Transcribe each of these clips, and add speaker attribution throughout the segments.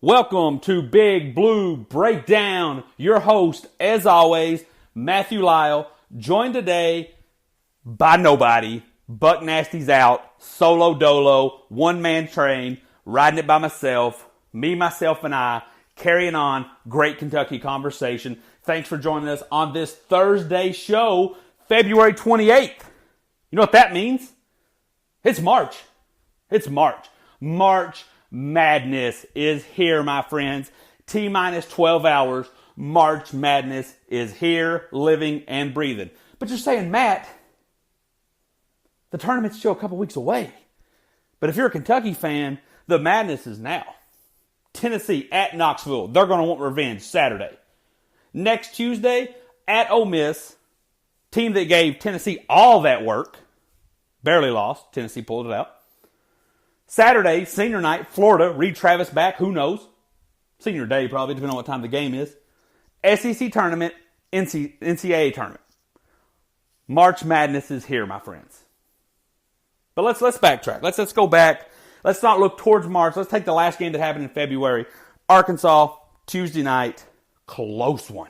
Speaker 1: Welcome to Big Blue Breakdown. Your host, as always, Matthew Lyle, joined today by nobody. Buck Nasty's out, solo dolo, one-man train, riding it by myself, me, myself, and I, carrying on great Kentucky conversation. Thanks for joining us on this Thursday show, February 28th. You know what that means? It's March. It's March. March Madness is here, my friends. T-minus 12 hours. March Madness is here, living and breathing. But you're saying, Matt, the tournament's still a couple weeks away. But if you're a Kentucky fan, the madness is now. Tennessee at Knoxville. They're going to want revenge Saturday. Next Tuesday, at Ole Miss. Team that gave Tennessee all that work. Barely lost. Tennessee pulled it out. Saturday, senior night, Florida, Reed Travis back, who knows? Senior day probably, depending on what time the game is. SEC tournament, NCAA tournament. March Madness is here, my friends. But let's backtrack. Let's go back. Let's not look towards March. Let's take the last game that happened in February. Arkansas, Tuesday night, close one.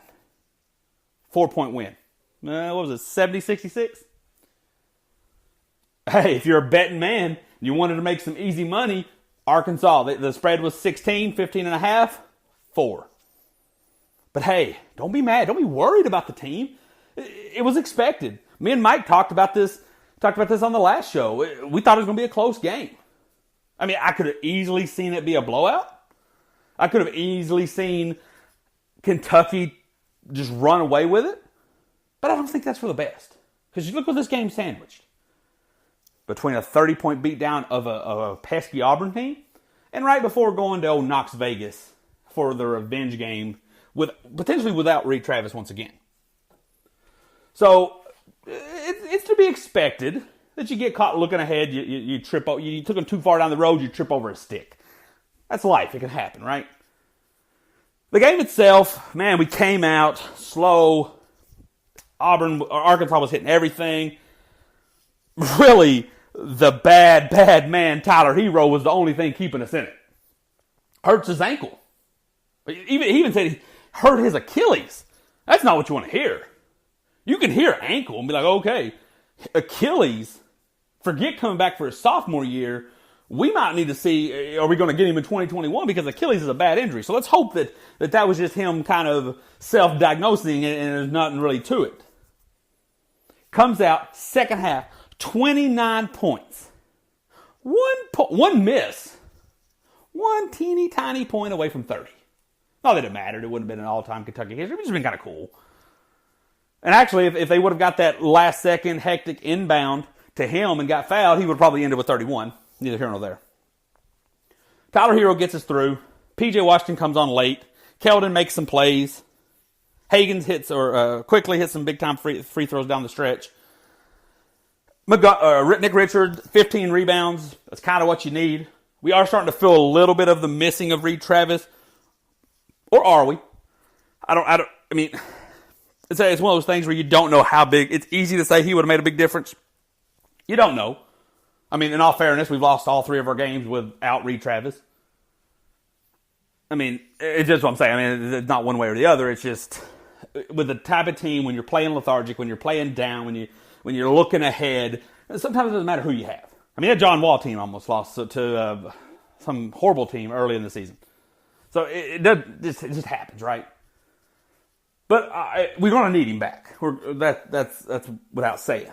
Speaker 1: 4-point win. What was it, 70-66? Hey, if you're a betting man, you wanted to make some easy money, Arkansas, the spread was 16, 15 and a half, 4. But hey, don't be mad. Don't be worried about the team. It was expected. Me and Mike talked about this on the last show. We thought it was going to be a close game. I mean, I could have easily seen it be a blowout. I could have easily seen Kentucky just run away with it. But I don't think that's for the best. Because you look what this game sandwiched. Between a 30-point beatdown of a pesky Auburn team, and right before going to old Knox Vegas for the revenge game, potentially without Reed Travis once again. So, it's to be expected that you get caught looking ahead, you trip, you took them too far down the road, you trip over a stick. That's life, it can happen, right? The game itself, man, we came out slow. Arkansas was hitting everything. Really, the bad man Tyler Hero was the only thing keeping us in it. Hurts his ankle. He even said he hurt his Achilles. That's not what you want to hear. You can hear ankle and be like, okay, Achilles, forget coming back for his sophomore year. We might need to see, are we going to get him in 2021? Because Achilles is a bad injury. So let's hope that was just him kind of self-diagnosing and there's nothing really to it. Comes out, second half, 29 points. One miss. One teeny tiny point away from 30. Not that it mattered. It wouldn't have been an all-time Kentucky history. It would just been kind of cool. And actually, if they would have got that last-second hectic inbound to him and got fouled, he would have probably ended with 31. Neither here nor there. Tyler Hero gets us through. P.J. Washington comes on late. Keldon makes some plays. Hagens quickly hits some big-time free throws down the stretch. Nick Richard, 15 rebounds. That's kind of what you need. We are starting to feel a little bit of the missing of Reed Travis. Or are we? I mean, it's one of those things where you don't know how big. It's easy to say he would have made a big difference. You don't know. I mean, in all fairness, we've lost all 3 of our games without Reed Travis. I mean, it's just what I'm saying. I mean, it's not one way or the other. It's just with the type of team, when you're playing lethargic, when you're playing down, when you're looking ahead, sometimes it doesn't matter who you have. I mean, that John Wall team almost lost to some horrible team early in the season. So it just happens, right? But we're going to need him back. That's without saying.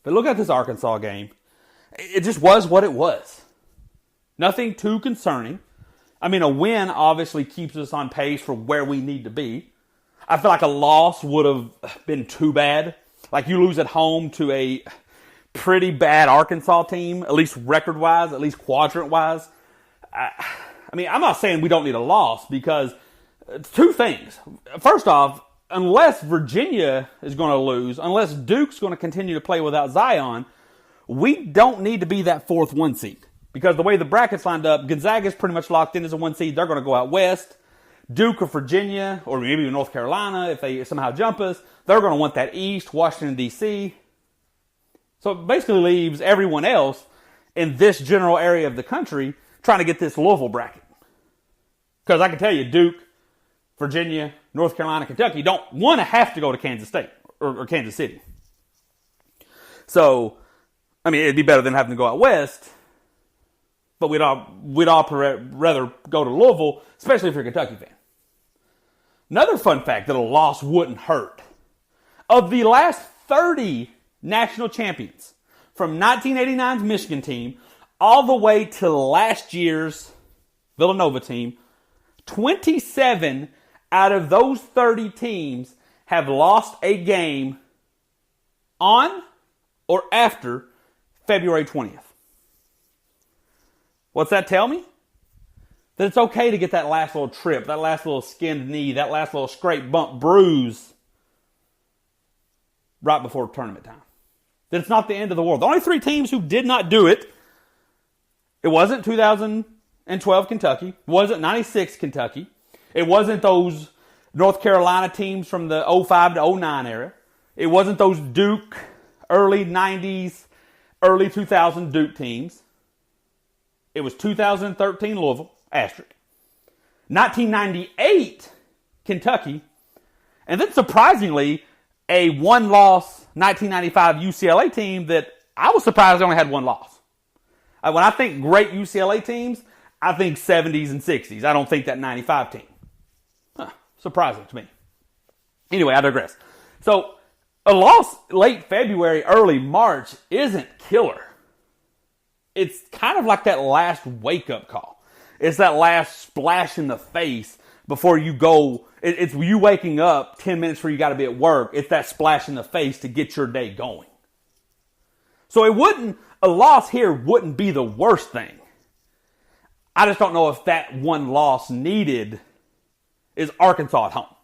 Speaker 1: But look at this Arkansas game. It just was what it was. Nothing too concerning. I mean, a win obviously keeps us on pace for where we need to be. I feel like a loss would have been too bad. Like you lose at home to a pretty bad Arkansas team, at least record-wise, at least quadrant-wise. I mean, I'm not saying we don't need a loss because it's 2 things. First off, unless Virginia is going to lose, unless Duke's going to continue to play without Zion, we don't need to be that 4th 1 seed. Because the way the bracket's lined up, Gonzaga's pretty much locked in as a 1 seed. They're going to go out west. Duke or Virginia, or maybe North Carolina, if they somehow jump us, they're going to want that East, Washington, D.C. So it basically leaves everyone else in this general area of the country trying to get this Louisville bracket. Because I can tell you, Duke, Virginia, North Carolina, Kentucky don't want to have to go to Kansas State or Kansas City. So, I mean, it'd be better than having to go out west. But we'd all rather go to Louisville, especially if you're a Kentucky fan. Another fun fact that a loss wouldn't hurt. Of the last 30 national champions, from 1989's Michigan team all the way to last year's Villanova team, 27 out of those 30 teams have lost a game on or after February 20th. What's that tell me? That it's okay to get that last little trip, that last little skinned knee, that last little scrape, bump, bruise right before tournament time. That it's not the end of the world. The only 3 teams who did not do it, it wasn't 2012 Kentucky, it wasn't 96 Kentucky, it wasn't those North Carolina teams from the 05 to 09 era, it wasn't those Duke early 90s, early 2000 Duke teams. It was 2013 Louisville, asterisk. 1998 Kentucky. And then surprisingly, a one-loss 1995 UCLA team that I was surprised only had one loss. When I think great UCLA teams, I think 70s and 60s. I don't think that 95 team. Surprising to me. Anyway, I digress. So, a loss late February, early March isn't killer. It's kind of like that last wake-up call. It's that last splash in the face before you go. It's you waking up 10 minutes before you got to be at work. It's that splash in the face to get your day going. So a loss here wouldn't be the worst thing. I just don't know if that one loss needed is Arkansas at home.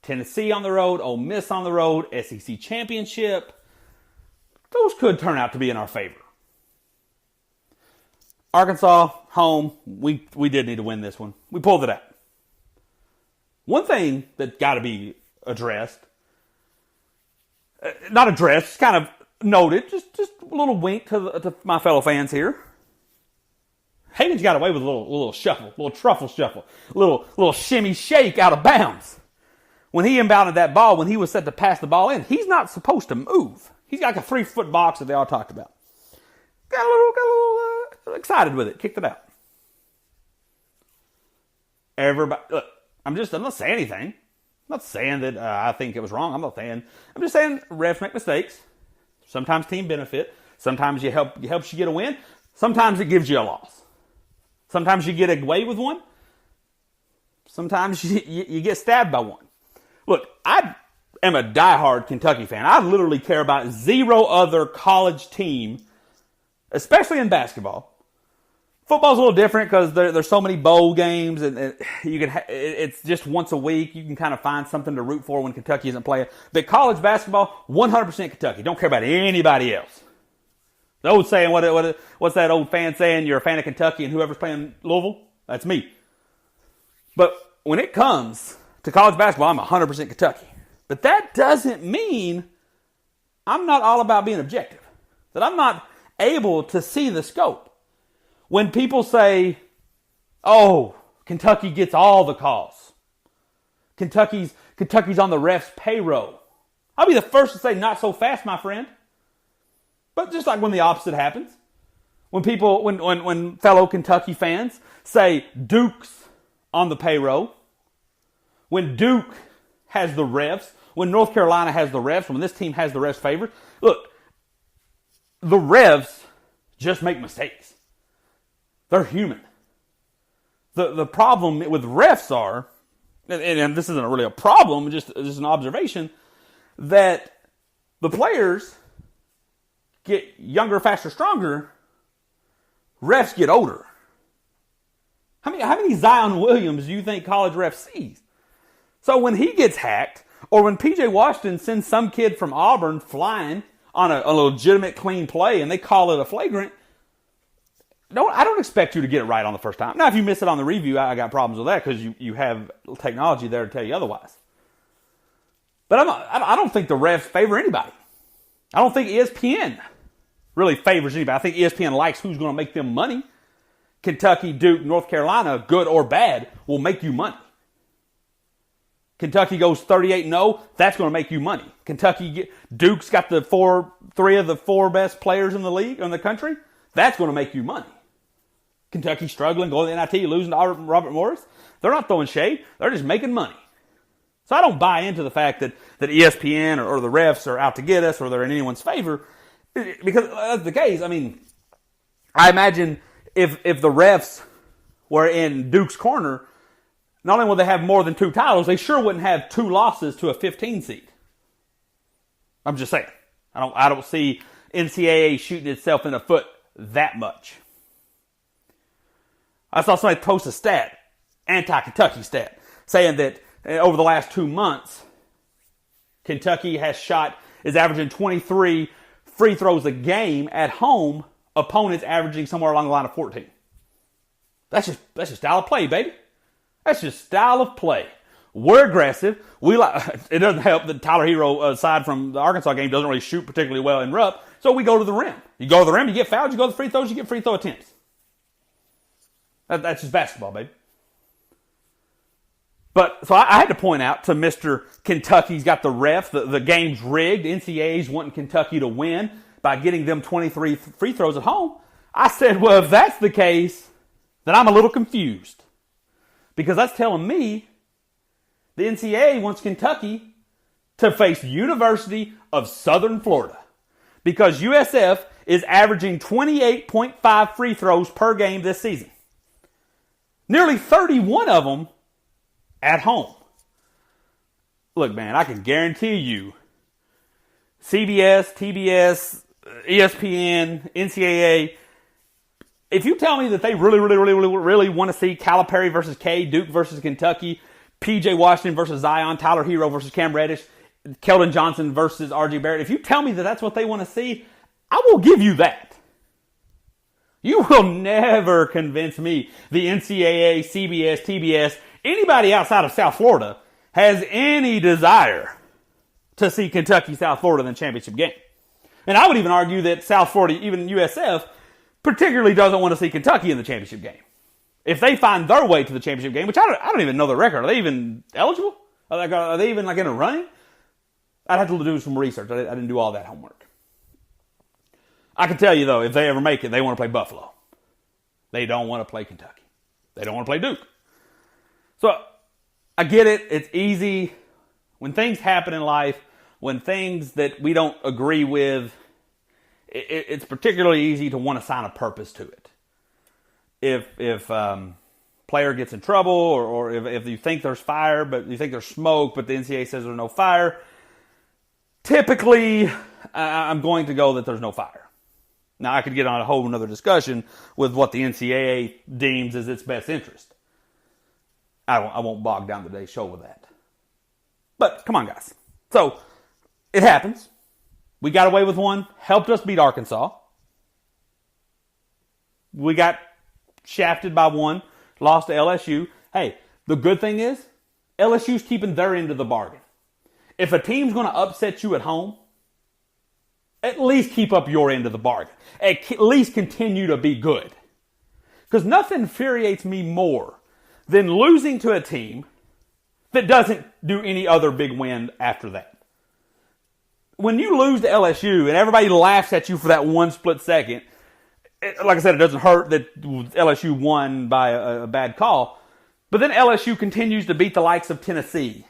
Speaker 1: Tennessee on the road, Ole Miss on the road, SEC championship. Those could turn out to be in our favor. Arkansas, home, we did need to win this one. We pulled it out. One thing that's got to be addressed, not addressed, just kind of noted, just a little wink to my fellow fans here. Hagan's got away with a little shuffle, a little truffle shuffle, a little shimmy shake out of bounds. When he inbounded that ball, when he was set to pass the ball in, he's not supposed to move. He's got like a 3-foot box that they all talked about. Got a little excited with it. Kicked it out. Everybody, look, I'm not saying anything. I'm not saying that I think it was wrong. I'm just saying refs make mistakes. Sometimes team benefit. Sometimes it helps you get a win. Sometimes it gives you a loss. Sometimes you get away with one. Sometimes you get stabbed by one. Look, I am a diehard Kentucky fan. I literally care about zero other college team, especially in basketball. Football's a little different because there's so many bowl games, and it's just once a week. You can kind of find something to root for when Kentucky isn't playing. But college basketball, 100% Kentucky. Don't care about anybody else. The old saying, what's that old fan saying? You're a fan of Kentucky and whoever's playing Louisville? That's me. But when it comes to college basketball, I'm 100% Kentucky. But that doesn't mean I'm not all about being objective. That I'm not able to see the scope. When people say, oh, Kentucky gets all the calls. Kentucky's on the ref's payroll. I'll be the first to say, not so fast, my friend. But just like when the opposite happens. When fellow Kentucky fans say Duke's on the payroll. When Duke has the refs. When North Carolina has the refs. When this team has the refs favored. Look, the refs just make mistakes. They're human. The problem with refs are, and this isn't really a problem, just an observation, that the players get younger, faster, stronger. Refs get older. How many Zion Williams do you think college refs sees? So when he gets hacked, or when P.J. Washington sends some kid from Auburn flying on a legitimate clean play and they call it a flagrant, I don't expect you to get it right on the first time. Now, if you miss it on the review, I got problems with that because you have technology there to tell you otherwise. But I don't think the refs favor anybody. I don't think ESPN really favors anybody. I think ESPN likes who's going to make them money. Kentucky, Duke, North Carolina, good or bad, will make you money. Kentucky goes 38-0, that's going to make you money. Duke's got three of the four best players in the league, in the country, that's going to make you money. Kentucky struggling, going to the NIT, losing to Robert Morris, they're not throwing shade, they're just making money. So I don't buy into the fact that ESPN or the refs are out to get us or they're in anyone's favor, because that's the case. I mean, I imagine if the refs were in Duke's corner, not only would they have more than 2 titles, they sure wouldn't have 2 losses to a 15 seed. I'm just saying. I don't see NCAA shooting itself in the foot that much. I saw somebody post a stat, anti-Kentucky stat, saying that over the last 2 months, Kentucky is averaging 23 free throws a game at home, opponents averaging somewhere along the line of 14. That's just style of play, baby. That's just style of play. We're aggressive. It doesn't help that Tyler Hero, aside from the Arkansas game, doesn't really shoot particularly well in Rupp. So we go to the rim. You go to the rim, you get fouled. You go to the free throws, you get free throw attempts. That's just basketball, baby. But so I had to point out to Mr. Kentucky's got the refs, the game's rigged. NCAA's wanting Kentucky to win by getting them 23 free throws at home. I said, well, if that's the case, then I'm a little confused. Because that's telling me the NCAA wants Kentucky to face University of Southern Florida. Because USF is averaging 28.5 free throws per game this season. Nearly 31 of them at home. Look, man, I can guarantee you CBS, TBS, ESPN, NCAA, if you tell me that they really want to see Calipari versus K, Duke versus Kentucky, PJ Washington versus Zion, Tyler Hero versus Cam Reddish, Keldon Johnson versus RG Barrett, if you tell me that that's what they want to see, I will give you that. You will never convince me the NCAA, CBS, TBS, anybody outside of South Florida has any desire to see Kentucky, South Florida in the championship game. And I would even argue that South Florida, even USF, particularly doesn't want to see Kentucky in the championship game. If they find their way to the championship game, which I don't even know the record. Are they even eligible? Are they even in a running? I'd have to do some research. I didn't do all that homework. I can tell you, though, if they ever make it, they want to play Buffalo. They don't want to play Kentucky. They don't want to play Duke. So, I get it. It's easy. When things happen in life, when things that we don't agree with, it's particularly easy to want to assign a purpose to it. If player gets in trouble, or if you think there's fire, but you think there's smoke, but the NCAA says there's no fire, typically I'm going to go that there's no fire. Now, I could get on a whole another discussion with what the NCAA deems as its best interest. I won't bog down today's show with that. But, come on, guys. So, it happens. We got away with one. Helped us beat Arkansas. We got shafted by one. Lost to LSU. Hey, the good thing is, LSU's keeping their end of the bargain. If a team's going to upset you at home, at least keep up your end of the bargain. At least continue to be good. Because nothing infuriates me more than losing to a team that doesn't do any other big win after that. When you lose to LSU and everybody laughs at you for that one split second, like I said, it doesn't hurt that LSU won by a bad call. But then LSU continues to beat the likes of Tennessee.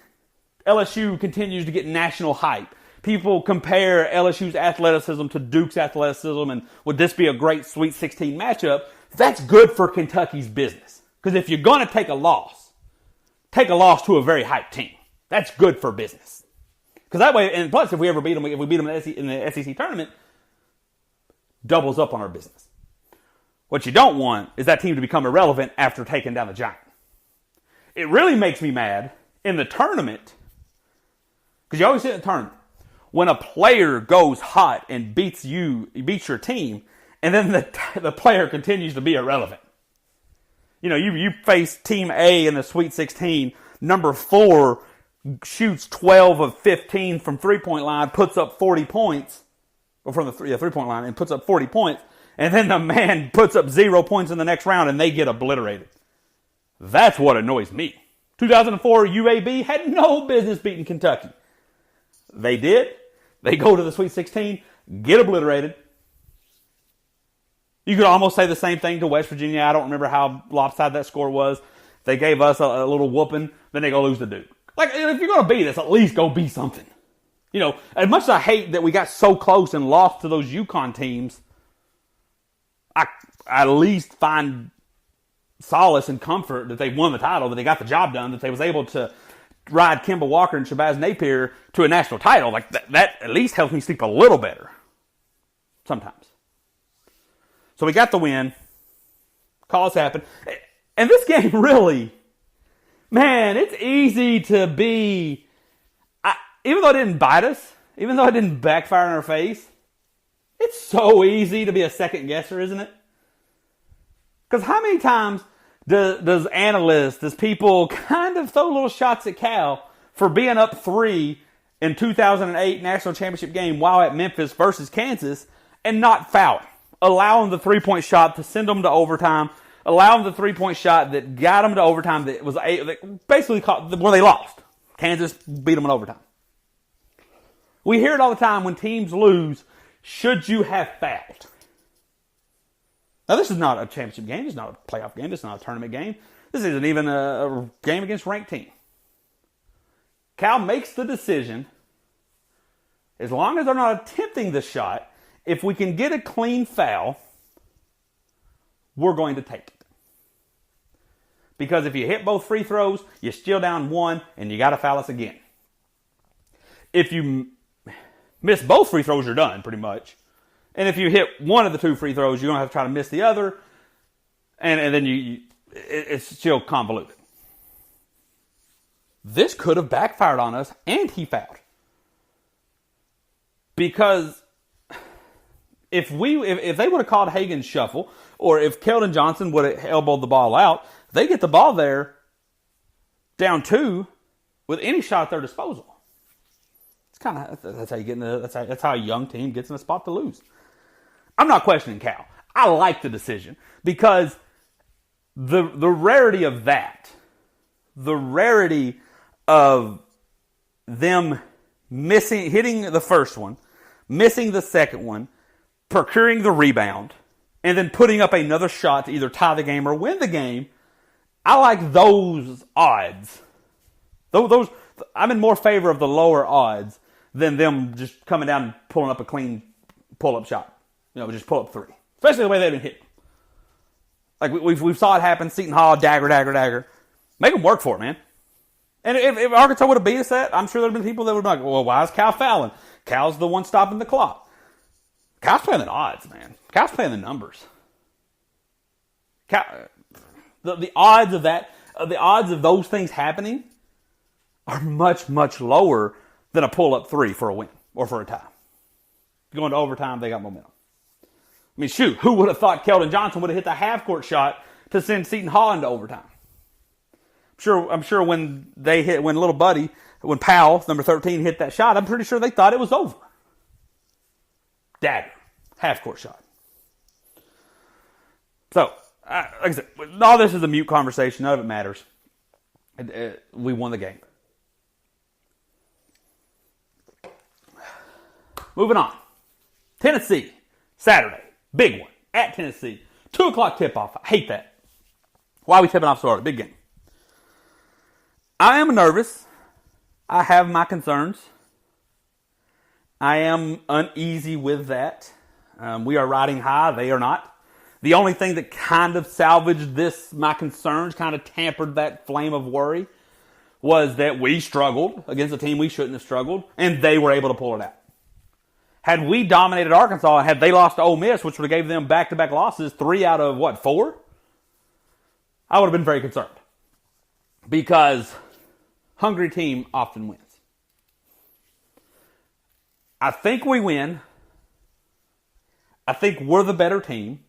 Speaker 1: LSU continues to get national hype. People compare LSU's athleticism to Duke's athleticism, and would this be a great Sweet 16 matchup? That's good for Kentucky's business. Because if you're going to take a loss to a very hyped team. That's good for business. Because that way, and plus if we beat them in the SEC tournament, doubles up on our business. What you don't want is that team to become irrelevant after taking down the Giant. It really makes me mad in the tournament, because you always see it in the tournament, when a player goes hot and beats your team, and then the player continues to be irrelevant. You know, you face Team A in the Sweet 16, number 4 shoots 12 of 15 from three-point line, puts up 40 points, or from the three-point line, and puts up 40 points, and then the man puts up 0 points in the next round and they get obliterated. That's what annoys me. 2004 UAB had no business beating Kentucky. They did. They go to the Sweet 16, get obliterated. You could almost say the same thing to West Virginia. I don't remember how lopsided that score was. They gave us a little whooping, then they go lose to Duke. Like, if you're going to beat us, at least go be something. You know, as much as I hate that we got so close and lost to those UConn teams, I at least find solace and comfort that they won the title, that they got the job done, that they was able to ride Kemba Walker and Shabazz Napier to a national title. Like, that at least helps me sleep a little better. Sometimes. So we got the win. Calls happen. And this game really, man, it's easy to be, even though it didn't bite us, even though it didn't backfire in our face, it's so easy to be a second guesser, isn't it? Because how many times does analysts, does people kind of throw little shots at Cal for being up 3 in 2008 national championship game while at Memphis versus Kansas and not foul? Allowing the 3-point shot to send them to overtime, allowing the 3-point shot that got them to overtime that basically where they lost. Kansas beat them in overtime. We hear it all the time when teams lose, should you have fouled? Now, this is not a championship game. This is not a playoff game. This is not a tournament game. This isn't even a game against a ranked team. Cal makes the decision, as long as they're not attempting the shot, if we can get a clean foul, we're going to take it. Because if you hit both free throws, you're still down 1, and you got to foul us again. If you miss both free throws, you're done, pretty much. And if you hit one of the 2 free throws, you're going to have to try to miss the other. And then it's still convoluted. This could have backfired on us, and he fouled. Because if they would have called Hagen's shuffle, or if Keldon Johnson would have elbowed the ball out, they get the ball there down 2 with any shot at their disposal. It's kind of that's how you get in that's how a young team gets in a spot to lose. I'm not questioning Cal. I like the decision because the rarity of that, the rarity of them hitting the first one, missing the second one, procuring the rebound, and then putting up another shot to either tie the game or win the game. I like those odds. Those I'm in more favor of the lower odds than them just coming down and pulling up a clean pull-up shot. You know, just pull up 3. Especially the way they've been hit. Like, we've saw it happen. Seton Hall, dagger. Make them work for it, man. And if Arkansas would have beat us I'm sure there would have been people that would have been like, well, why is Cal fouling? Cal's the one stopping the clock. Cal's playing the odds, man. Cal's playing the numbers. The odds of that, the odds of those things happening are much, much lower than a pull-up 3 for a win or for a tie. Going to overtime, they got momentum. I mean, shoot, who would have thought Keldon Johnson would have hit the half-court shot to send Seton Hall into overtime? I'm sure when Powell, number 13, hit that shot, I'm pretty sure they thought it was over. Dagger. Half-court shot. So, like I said, all this is a mute conversation. None of it matters. We won the game. Moving on. Tennessee. Saturday. Big one. At Tennessee. 2 o'clock tip-off. I hate that. Why are we tipping off so early? Big game. I am nervous. I have my concerns. I am uneasy with that. We are riding high. They are not. The only thing that kind of salvaged my concerns, kind of tampered that flame of worry, was that we struggled against a team we shouldn't have struggled, and they were able to pull it out. Had we dominated Arkansas and had they lost to Ole Miss, which would have gave them back-to-back losses, 3 out of, 4? I would have been very concerned. Because hungry team often wins. I think we win. I think we're the better team.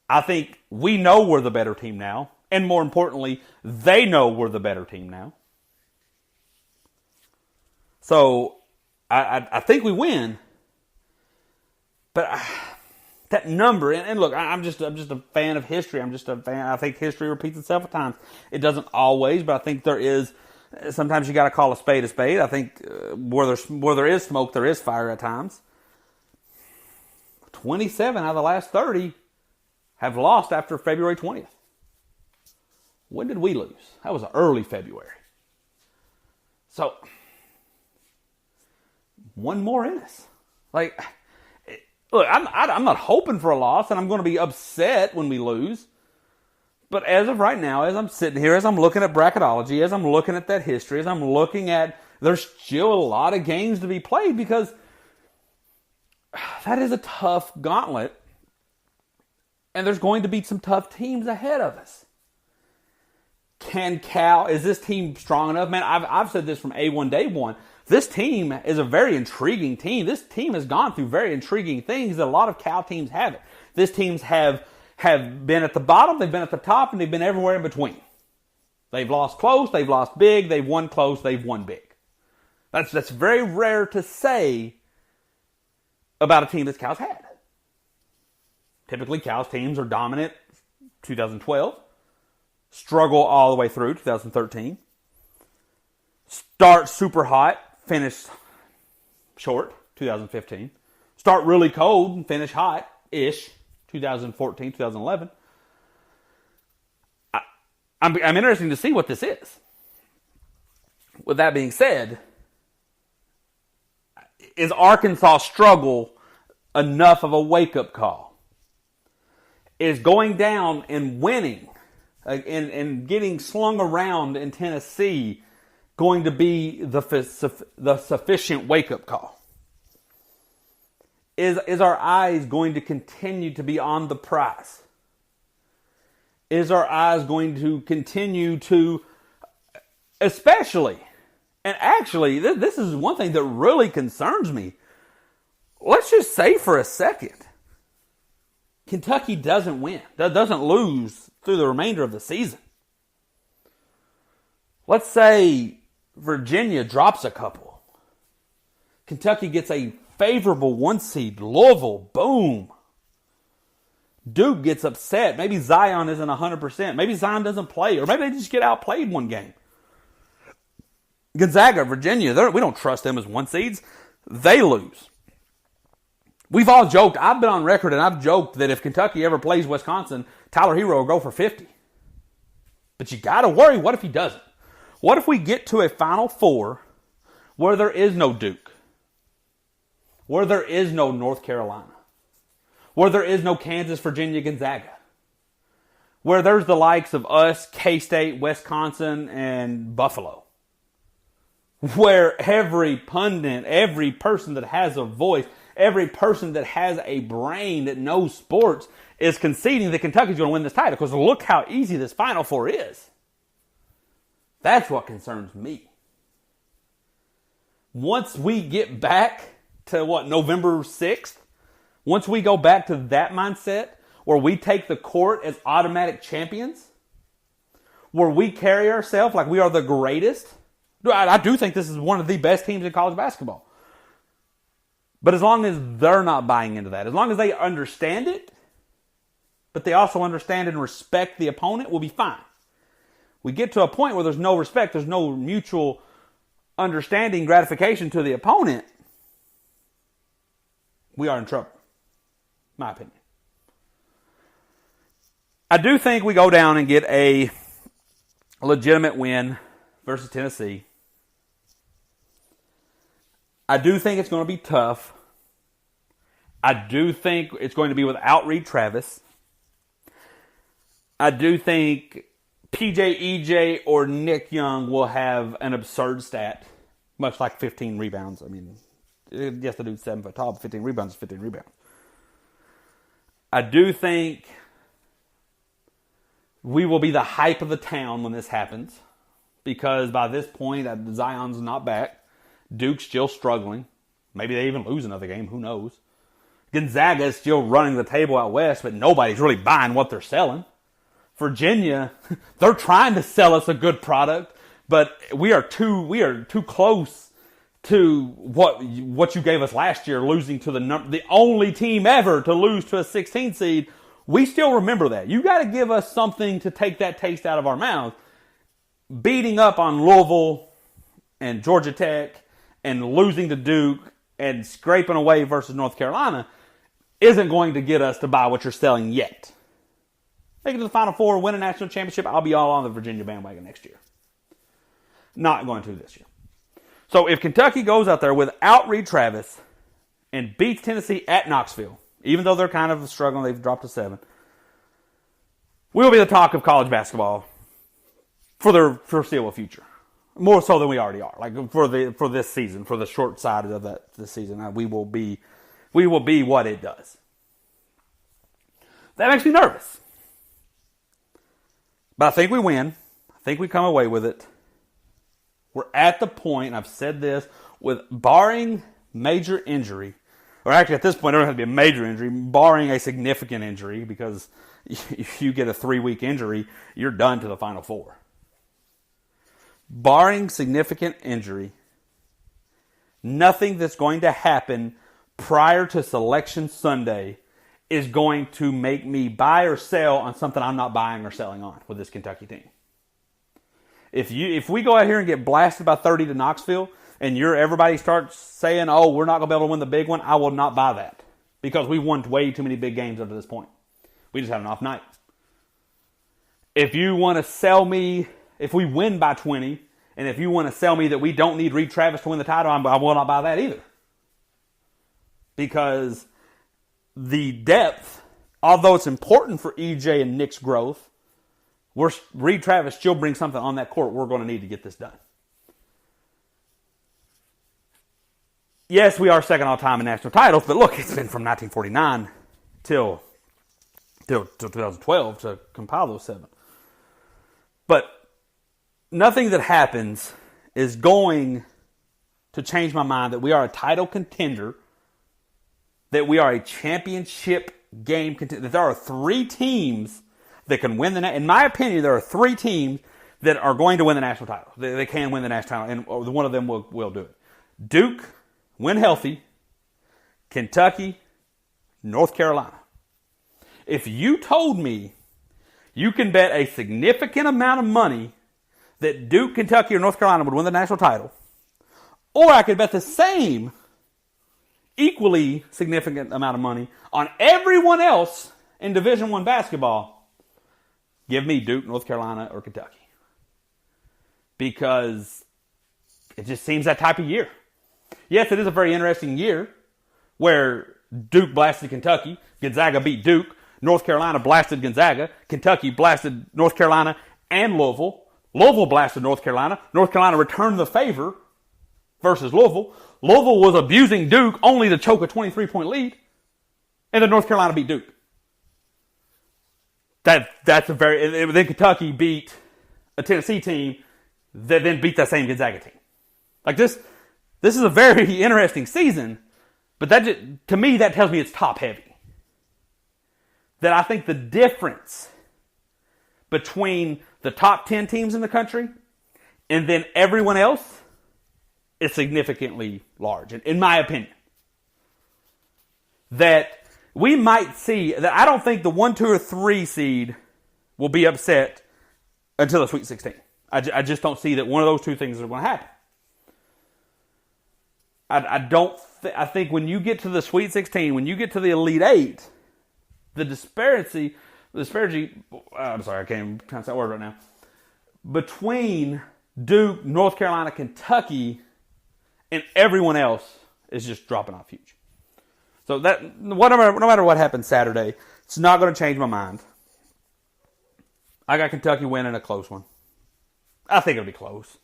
Speaker 1: I think we know we're the better team now. And more importantly, they know we're the better team now. So, I think we win. But that number, and look, I'm just a fan of history. I'm just a fan. I think history repeats itself at times. It doesn't always, but I think there is. Sometimes you got to call a spade a spade. I think where there is smoke, there is fire at times. 27 out of the last 30 have lost after February 20th. When did we lose? That was early February. So, one more in us. Like, look, I'm not hoping for a loss, and I'm going to be upset when we lose. But as of right now, as I'm sitting here, as I'm looking at bracketology, as I'm looking at that history, as I'm looking at, there's still a lot of games to be played because that is a tough gauntlet. And there's going to be some tough teams ahead of us. Is this team strong enough? Man, I've said this from A1 day one. This team is a very intriguing team. This team has gone through very intriguing things that a lot of Cal teams haven't. This teams have been at the bottom, they've been at the top, and they've been everywhere in between. They've lost close, they've lost big, they've won close, they've won big. That's very rare to say about a team that Cal's had. Typically, Cal's teams are dominant 2012, struggle all the way through 2013, start super hot, finish short 2015, start really cold and finish hot-ish 2014, 2011. I'm interested to see what this is. With that being said, is Arkansas struggle enough of a wake-up call? Is going down and winning and getting slung around in Tennessee going to be the sufficient wake-up call? Is our eyes going to continue to be on the prize? Is our eyes going to continue to, especially, and actually, this is one thing that really concerns me. Let's just say for a second, Kentucky doesn't win, doesn't lose through the remainder of the season. Let's say Virginia drops a couple. Kentucky gets a favorable 1 seed. Louisville, boom. Duke gets upset. Maybe Zion isn't 100%. Maybe Zion doesn't play. Or maybe they just get outplayed one game. Gonzaga, Virginia, we don't trust them as 1 seeds. They lose. We've all joked. I've been on record and I've joked that if Kentucky ever plays Wisconsin, Tyler Hero will go for 50. But you got to worry, what if he doesn't? What if we get to a Final Four where there is no Duke? Where there is no North Carolina? Where there is no Kansas, Virginia, Gonzaga? Where there's the likes of us, K-State, Wisconsin, and Buffalo? Where every pundit, every person that has a voice, every person that has a brain that knows sports is conceding that Kentucky's going to win this title because look how easy this Final Four is. That's what concerns me. Once we get back to November 6th, once we go back to that mindset where we take the court as automatic champions, where we carry ourselves like we are the greatest, I do think this is one of the best teams in college basketball. But as long as they're not buying into that, as long as they understand it, but they also understand and respect the opponent, we'll be fine. We get to a point where there's no respect, there's no mutual understanding, gratification to the opponent, we are in trouble. My opinion. I do think we go down and get a legitimate win versus Tennessee. I do think it's going to be tough. I do think it's going to be without Reed Travis. I do think PJ, EJ, or Nick Young will have an absurd stat, much like 15 rebounds. I mean, yes, the dude's 7 foot tall, but 15 rebounds is 15 rebounds. I do think we will be the hype of the town when this happens, because by this point, Zion's not back. Duke's still struggling. Maybe they even lose another game. Who knows? Gonzaga is still running the table out west, but nobody's really buying what they're selling. Virginia, they're trying to sell us a good product, but we are too close to what you gave us last year, losing to the only team ever to lose to a 16 seed. We still remember that. You got to give us something to take that taste out of our mouth. Beating up on Louisville and Georgia Tech and losing to Duke and scraping away versus North Carolina isn't going to get us to buy what you're selling yet. Make it to the Final Four, win a national championship, I'll be all on the Virginia bandwagon next year. Not going to this year. So if Kentucky goes out there without Reed Travis and beats Tennessee at Knoxville, even though they're kind of struggling, they've dropped to 7, we'll be the talk of college basketball for the foreseeable future. More so than we already are. Like for this season, for the short side of this season, we will be what it does. That makes me nervous. But I think we win. I think we come away with it. We're at the point, and I've said this, with barring major injury, or actually at this point, it doesn't have to be a major injury, barring a significant injury, because if you get a 3-week injury, you're done to the Final Four. Barring significant injury, nothing that's going to happen prior to Selection Sunday is going to make me buy or sell on something I'm not buying or selling on with this Kentucky team. If we go out here and get blasted by 30 to Knoxville, and everybody starts saying, "Oh, we're not going to be able to win the big one," I will not buy that, because we've won way too many big games up to this point. We just had an off night. If you want to sell me, if we win by 20, and if you want to sell me that we don't need Reed Travis to win the title, I will not buy that either. Because the depth, although it's important for EJ and Nick's growth, Reed Travis still brings something on that court we're going to need to get this done. Yes, we are second all time in national titles, but look, it's been from 1949 till 2012 to compile those 7. But nothing that happens is going to change my mind that we are a title contender, that we are a championship game contender, that there are 3 teams that can win in my opinion, there are 3 teams that are going to win the national title. They can win the national title, and one of them will do it. Duke, when healthy, Kentucky, North Carolina. If you told me you can bet a significant amount of money that Duke, Kentucky, or North Carolina would win the national title, or I could bet the same equally significant amount of money on everyone else in Division I basketball, give me Duke, North Carolina, or Kentucky. Because it just seems that type of year. Yes, it is a very interesting year where Duke blasted Kentucky, Gonzaga beat Duke, North Carolina blasted Gonzaga, Kentucky blasted North Carolina and Louisville, Louisville blasted North Carolina returned the favor versus Louisville. Louisville was abusing Duke only to choke a 23-point lead, and then North Carolina beat Duke. That's a very... Then Kentucky beat a Tennessee team that then beat that same Gonzaga team. Like this is a very interesting season, but to me, that tells me it's top-heavy. That I think the difference between the top 10 teams in the country and then everyone else is significantly large, in my opinion. That we might see, that I don't think the 1, 2, or 3 seed will be upset until the Sweet 16. I just don't see that one of those 2 things are going to happen. I think when you get to the Sweet 16, when you get to the Elite 8, the disparity, I'm sorry, I can't even pronounce that word right now, between Duke, North Carolina, Kentucky, and everyone else is just dropping off huge. So that no matter what happens Saturday, it's not going to change my mind. I got Kentucky winning a close one. I think it'll be close.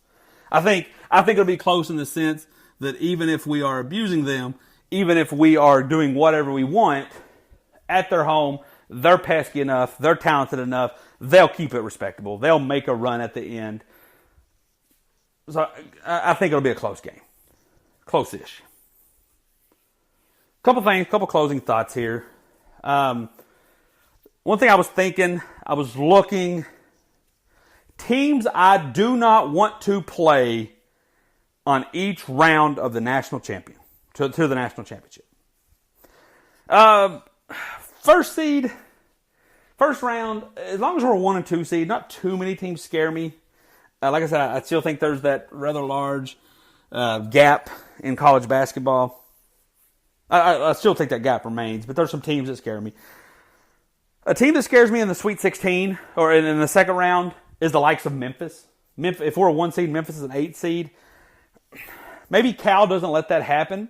Speaker 1: I think it'll be close in the sense that even if we are abusing them, even if we are doing whatever we want at their home, they're pesky enough, they're talented enough, they'll keep it respectable. They'll make a run at the end. So I think it'll be a close game. Close-ish. Couple closing thoughts here. One thing I was thinking, I was looking, teams I do not want to play on each round of the national champion, to the national championship. First round, as long as we're a 1 and 2 seed, not too many teams scare me. Like I said, I still think there's that rather large gap in college basketball. I still think that gap remains, but there's some teams that scare me. A team that scares me in the Sweet 16 or in the second round is the likes of Memphis. If we're a 1 seed, Memphis is an 8 seed. Maybe Cal doesn't let that happen,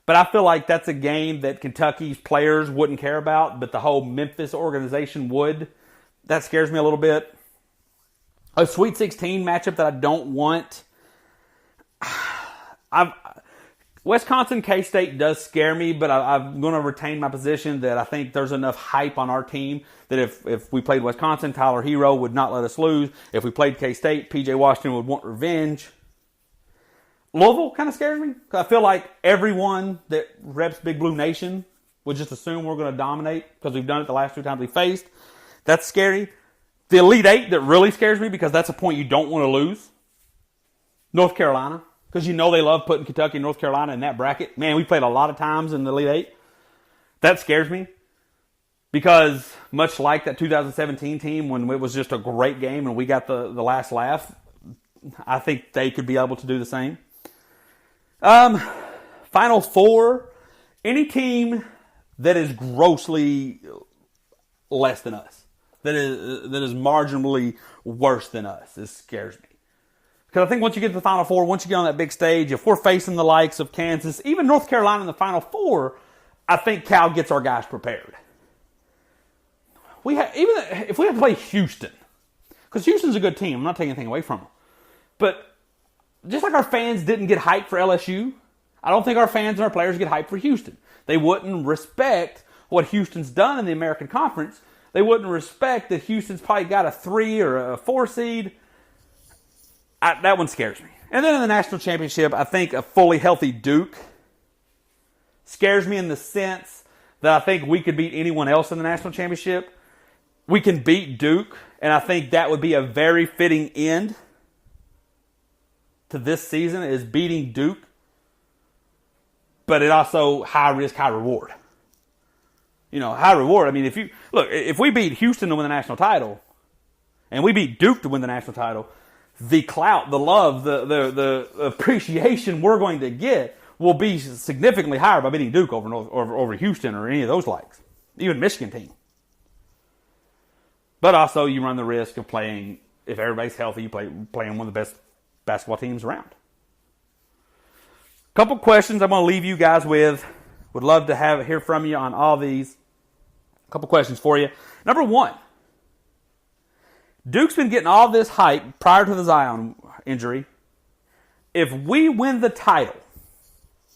Speaker 1: but I feel like that's a game that Kentucky's players wouldn't care about, but the whole Memphis organization would. That scares me a little bit. A Sweet 16 matchup that I don't want. Wisconsin K-State does scare me, but I'm going to retain my position that I think there's enough hype on our team that if we played Wisconsin, Tyler Hero would not let us lose. If we played K-State, P.J. Washington would want revenge. Louisville kind of scares me. I feel like everyone that reps Big Blue Nation would just assume we're going to dominate because we've done it the last 2 times we faced. That's scary. The Elite Eight that really scares me because that's a point you don't want to lose. North Carolina. Because you know they love putting Kentucky and North Carolina in that bracket. Man, we played a lot of times in the Elite Eight. That scares me. Because much like that 2017 team when it was just a great game and we got the last laugh, I think they could be able to do the same. Final four. Any team that is grossly less than us. That is marginally worse than us. It scares me. Because I think once you get to the Final Four, once you get on that big stage, if we're facing the likes of Kansas, even North Carolina in the Final Four, I think Cal gets our guys prepared. Even if we have to play Houston, because Houston's a good team, I'm not taking anything away from them. But just like our fans didn't get hyped for LSU, I don't think our fans and our players get hyped for Houston. They wouldn't respect what Houston's done in the American Conference. They wouldn't respect that Houston's probably got a 3 or a 4 seed. That one scares me. And then in the national championship, I think a fully healthy Duke scares me in the sense that I think we could beat anyone else in the national championship. We can beat Duke, and I think that would be a very fitting end to this season is beating Duke. But it also high risk, high reward. High reward. I mean, if we beat Houston to win the national title, and we beat Duke to win the national title, the clout, the love, the appreciation we're going to get will be significantly higher by beating Duke over Houston or any of those likes, even Michigan team. But also, you run the risk of playing, if everybody's healthy, playing one of the best basketball teams around. Couple questions I'm going to leave you guys with. Would love to hear from you on all these. Couple questions for you. Number one. Duke's been getting all this hype prior to the Zion injury. If we win the title,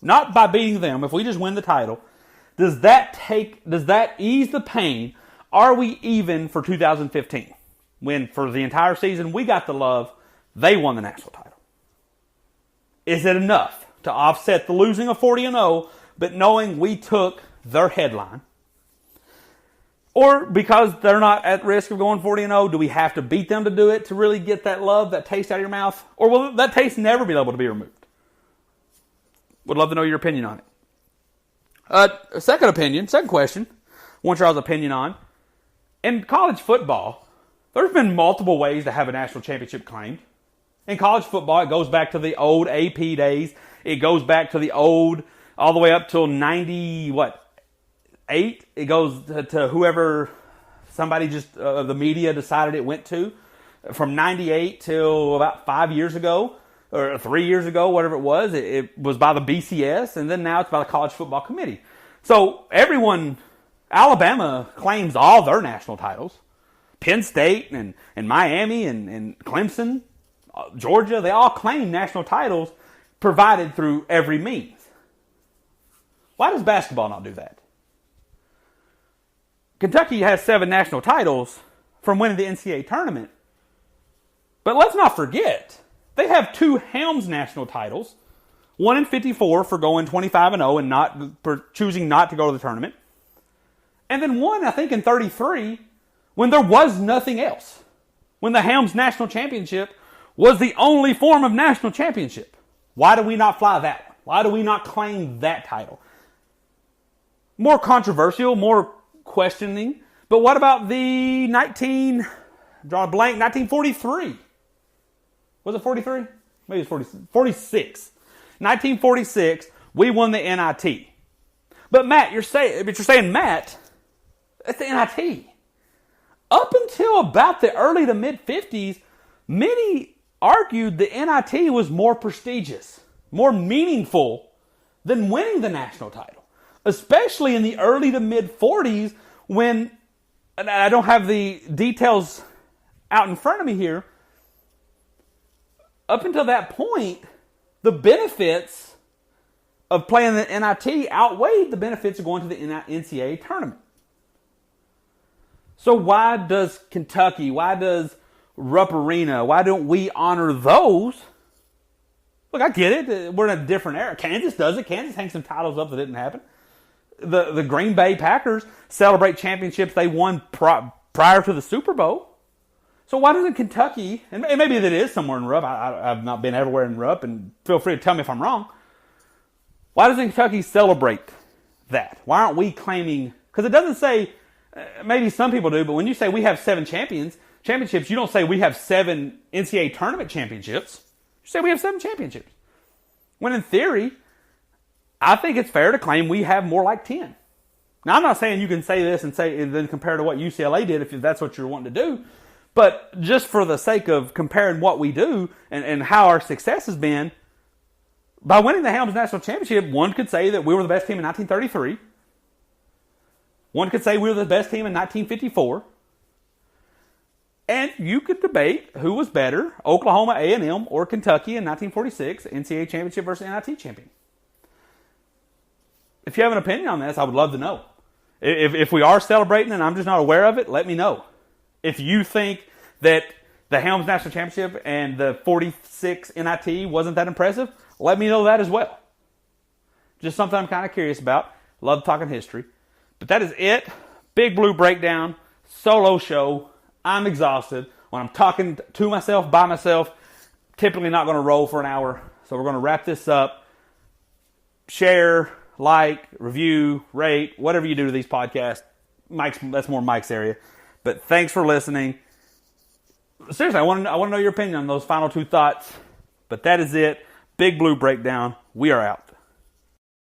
Speaker 1: not by beating them, if we just win the title, does that ease the pain? Are we even for 2015? When for the entire season we got the love, they won the national title. Is it enough to offset the losing of 40-0, but knowing we took their headline? Or because they're not at risk of going 40-0, do we have to beat them to do it to really get that love, that taste out of your mouth? Or will that taste never be able to be removed? Would love to know your opinion on it. Second question, want y'all's opinion on. In college football, there's been multiple ways to have a national championship claimed. In college football, it goes back to the old AP days. It goes back to the old, all the way up till 8, it goes to whoever somebody just the media decided it went to. From 98 till about 5 years ago, or 3 years ago, whatever it was by the BCS, and then now it's by the College Football Committee. So Alabama claims all their national titles. Penn State and Miami and Clemson, Georgia, they all claim national titles provided through every means. Why does basketball not do that? Kentucky has 7 national titles from winning the NCAA tournament. But let's not forget, they have 2 Helms national titles. One in 54 for going 25-0 and for choosing not to go to the tournament. And then one, I think, in 33 when there was nothing else. When the Helms National Championship was the only form of national championship. Why do we not fly that one? Why do we not claim that title? More controversial, more questioning. But what about the 1943? Was it 43? Maybe it's 46. 1946, we won the NIT. But Matt, you're saying, Matt, that's the NIT. Up until about the early to mid-50s, many argued the NIT was more prestigious, more meaningful than winning the national title. Especially in the early to mid-40s when, and I don't have the details out in front of me here, up until that point, the benefits of playing the NIT outweighed the benefits of going to the NCAA tournament. So why does Kentucky, why does Rupp Arena, why don't we honor those? Look, I get it. We're in a different era. Kansas does it. Kansas hangs some titles up that didn't happen. The Green Bay Packers celebrate championships they won prior to the Super Bowl. So why doesn't Kentucky, and maybe that is somewhere in Rupp, I've not been everywhere in Rupp, and feel free to tell me if I'm wrong. Why doesn't Kentucky celebrate that? Why aren't we claiming, because it doesn't say, maybe some people do, but when you say we have 7 championships, you don't say we have 7 NCAA tournament championships. You say we have 7 championships. When in theory, I think it's fair to claim we have more like 10. Now, I'm not saying you can say this and then compare to what UCLA did if that's what you're wanting to do. But just for the sake of comparing what we do and how our success has been, by winning the Helms National Championship, one could say that we were the best team in 1933. One could say we were the best team in 1954. And you could debate who was better, Oklahoma A&M or Kentucky in 1946, NCAA championship versus NIT champion. If you have an opinion on this, I would love to know. If we are celebrating and I'm just not aware of it, let me know. If you think that the Helms National Championship and the 46 NIT wasn't that impressive, let me know that as well. Just something I'm kind of curious about. Love talking history. But that is it. Big Blue Breakdown, solo show. I'm exhausted. When I'm talking to myself, by myself, typically not going to roll for an hour. So we're going to wrap this up. Share, like, review, rate, whatever you do to these podcasts. That's more Mike's area. But thanks for listening. Seriously, I want to know your opinion on those final 2 thoughts. But that is it. Big Blue Breakdown. We are out.